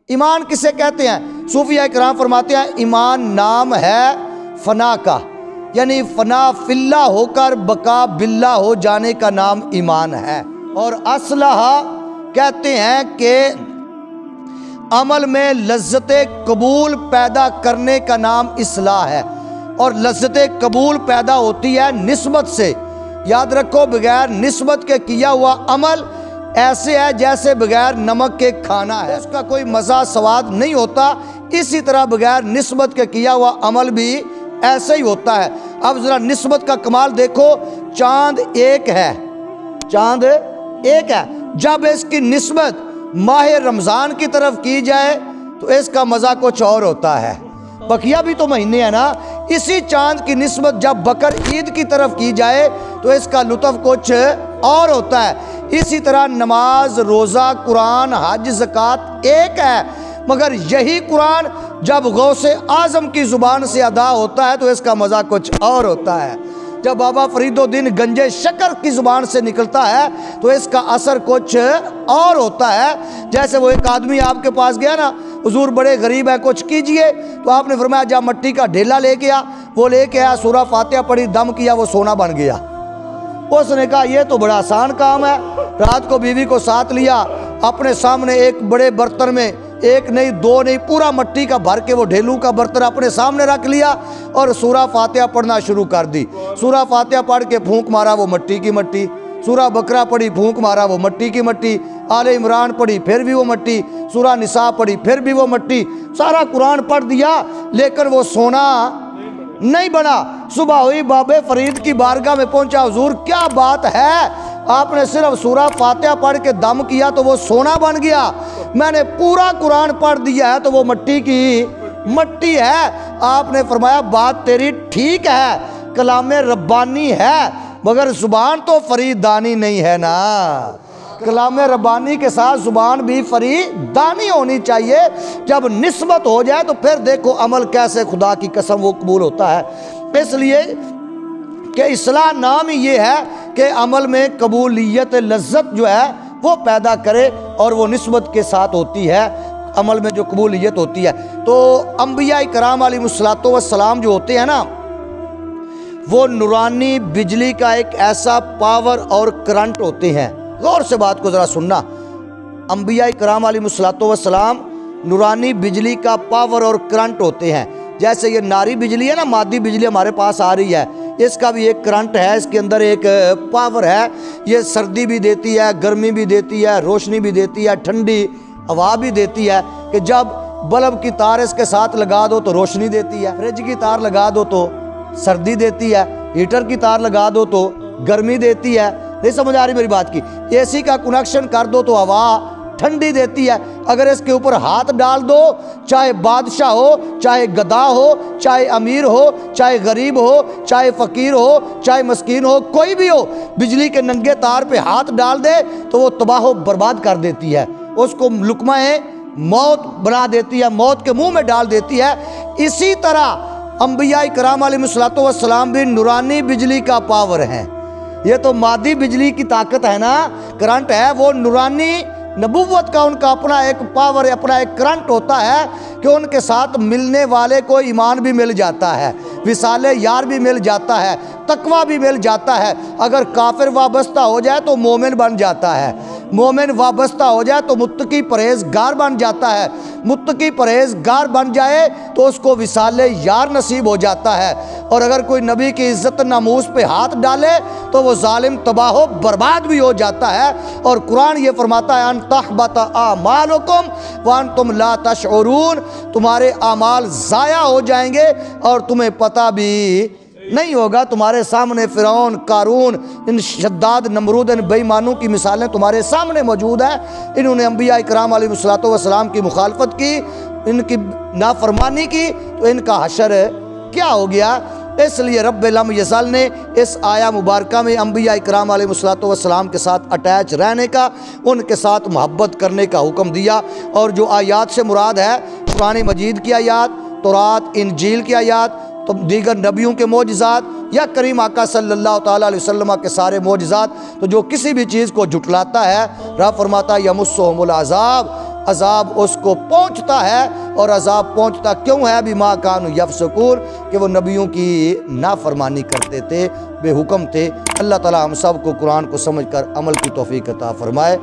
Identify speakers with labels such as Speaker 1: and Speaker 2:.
Speaker 1: ایمان کسے کہتے ہیں؟ صوفیہ کرام فرماتے ہیں ایمان نام ہے فنا کا، یعنی فنا فی اللہ ہو کر بقا باللہ ہو جانے کا نام ایمان ہے۔ اور اصلہ کہتے ہیں کہ عمل میں لذت قبول پیدا کرنے کا نام اصلاح ہے، اور لذت قبول پیدا ہوتی ہے نسبت سے۔ یاد رکھو بغیر نسبت کے کیا ہوا عمل ایسے ہے جیسے بغیر نمک کے کھانا ہے، اس کا کوئی مزہ سواد نہیں ہوتا، اسی طرح بغیر نسبت کے کیا ہوا عمل بھی ایسے ہی ہوتا ہے۔ اب ذرا نسبت کا کمال دیکھو، چاند ایک ہے، چاند ایک ہے، جب اس کی نسبت ماہ رمضان کی طرف کی جائے تو اس کا مزہ کچھ اور ہوتا ہے۔ بقیہ بھی تو مہینے ہیں نا، اسی چاند کی نسبت جب بقر عید کی طرف کی جائے تو اس کا لطف کچھ اور ہوتا ہے۔ اسی طرح نماز، روزہ، قرآن، حج، زکوٰۃ ایک ہے، مگر یہی قرآن جب غوث اعظم کی زبان سے ادا ہوتا ہے تو اس کا مزہ کچھ اور ہوتا ہے۔ جب بابا فرید الدین گنجے شکر کی زبان سے نکلتا ہے تو اس کا اثر کچھ اور ہوتا ہے۔ جیسے وہ ایک آدمی آپ کے پاس گیا نا، حضور بڑے غریب ہے کچھ کیجئے، تو آپ نے فرمایا جا مٹی کا ڈھیلا لے کے آ، وہ لے کے آیا، سورہ فاتحہ پڑھی، دم کیا، وہ سونا بن گیا۔ اس نے کہا یہ تو بڑا آسان کام ہے۔ رات کو بیوی کو ساتھ لیا، اپنے سامنے ایک بڑے برتن میں ایک نہیں دو نہیں پورا مٹی کا بھر کے وہ ڈھیلو کا برتن اپنے سامنے رکھ لیا اور سورہ فاتحہ پڑھنا شروع کر دی۔ سورہ فاتحہ پڑھ کے پھونک مارا، وہ مٹی کی مٹی، سورہ بقرہ پڑھی، پھونک مارا، وہ مٹی کی مٹی، آل عمران پڑھی، پھر بھی وہ مٹی، سورہ نساء پڑھی، پھر بھی وہ مٹی، سارا قرآن پڑھ دیا لیکن وہ سونا نہیں بنا۔ صبح ہوئی، بابے فرید کی بارگاہ میں پہنچا، حضور کیا بات ہے، آپ نے صرف سورہ فاتحہ پڑھ کے دم کیا تو وہ سونا بن گیا، میں نے پورا قرآن پڑھ دیا ہے تو وہ مٹی کی مٹی ہے۔ آپ نے فرمایا بات تیری ٹھیک ہے، کلام ربانی ہے، مگر زبان تو فریدانی نہیں ہے نا۔ کلام ربانی کے ساتھ زبان بھی فریدانی ہونی چاہیے۔ جب نسبت ہو جائے تو پھر دیکھو عمل کیسے خدا کی قسم وہ قبول ہوتا ہے۔ اس لیے کہ اصلاح نام ہی یہ ہے کہ عمل میں قبولیت لذت جو ہے وہ پیدا کرے، اور وہ نسبت کے ساتھ ہوتی ہے عمل میں جو قبولیت ہوتی ہے۔ تو انبیاء کرام علیہ الصلوۃ والسلام جو ہوتے ہیں نا، وہ نورانی بجلی کا ایک ایسا پاور اور کرنٹ ہوتے ہیں۔ غور سے بات کو ذرا سننا، انبیاء کرام علیہ الصلوۃ والسلام نورانی بجلی کا پاور اور کرنٹ ہوتے ہیں۔ جیسے یہ ناری بجلی ہے نا، مادی بجلی ہمارے پاس آ رہی ہے، اس کا بھی ایک کرنٹ ہے، اس کے اندر ایک پاور ہے، یہ سردی بھی دیتی ہے، گرمی بھی دیتی ہے، روشنی بھی دیتی ہے، ٹھنڈی ہوا بھی دیتی ہے، کہ جب بلب کی تار اس کے ساتھ لگا دو تو روشنی دیتی ہے، فریج کی تار لگا دو تو سردی دیتی ہے، ہیٹر کی تار لگا دو تو گرمی دیتی ہے۔ نہیں سمجھ آ رہی میری بات کی؟ اے سی کا کنیکشن کر دو تو ہوا ٹھنڈی دیتی ہے۔ اگر اس کے اوپر ہاتھ ڈال دو، چاہے بادشاہ ہو، چاہے گدا ہو، چاہے امیر ہو، چاہے غریب ہو، چاہے فقیر ہو، چاہے مسکین ہو، کوئی بھی ہو، بجلی کے ننگے تار پہ ہاتھ ڈال دے تو وہ تباہ و برباد کر دیتی ہے، اس کو لقمہ موت بنا دیتی ہے، موت کے منہ میں ڈال دیتی ہے۔ اسی طرح انبیاء کرام علیہ الصلوۃ والسلام بھی نورانی بجلی کا پاور ہیں۔ یہ تو مادی بجلی کی طاقت ہے نا، کرنٹ ہے، وہ نورانی نبوت کا ان کا اپنا ایک پاور، اپنا ایک کرنٹ ہوتا ہے کہ ان کے ساتھ ملنے والے کو ایمان بھی مل جاتا ہے، وصال یار بھی مل جاتا ہے، تقویٰ بھی مل جاتا ہے۔ اگر کافر وابستہ ہو جائے تو مومن بن جاتا ہے، مومن وابستہ ہو جائے تو متقی پرہیزگار بن جاتا ہے، متقی پرہیزگار بن جائے تو اس کو وصال یار نصیب ہو جاتا ہے۔ اور اگر کوئی نبی کی عزت ناموس پہ ہاتھ ڈالے تو وہ ظالم تباہ و برباد بھی ہو جاتا ہے۔ اور قرآن یہ فرماتا ہے ان تحبط اعمالکم وانتم لا تشعرون، تمہارے اعمال ضائع ہو جائیں گے اور تمہیں پتہ بھی نہیں ہوگا۔ تمہارے سامنے فرعون، قارون، ان شداد نمرود، ان بے ایمانوں کی مثالیں تمہارے سامنے موجود ہیں۔ انہوں نے انبیاء کرام علیہ الصلوۃ والسلام کی مخالفت کی، ان کی نافرمانی کی، تو ان کا حشر کیا ہو گیا؟ اس لیے رب لم یزل نے اس آیا مبارکہ میں انبیاء کرام علیہ الصلوۃ والسلام کے ساتھ اٹیچ رہنے کا، ان کے ساتھ محبت کرنے کا حکم دیا۔ اور جو آیات سے مراد ہے قرآن مجید کی آیات، تورات، انجیل کی آیات، تو دیگر نبیوں کے معجزات، یا کریم آقا صلی اللہ تعالیٰ علیہ وسلم کے سارے معجزات، تو جو کسی بھی چیز کو جھٹلاتا ہے رب فرماتا ہے یمسہم العذاب، عذاب اس کو پہنچتا ہے، اور عذاب پہنچتا کیوں ہے؟ بما کانوا یفسقون، کہ وہ نبیوں کی نافرمانی کرتے تھے، بے حکم تھے۔ اللہ تعالی ہم سب کو قرآن کو سمجھ کر عمل کی توفیق عطا فرمائے۔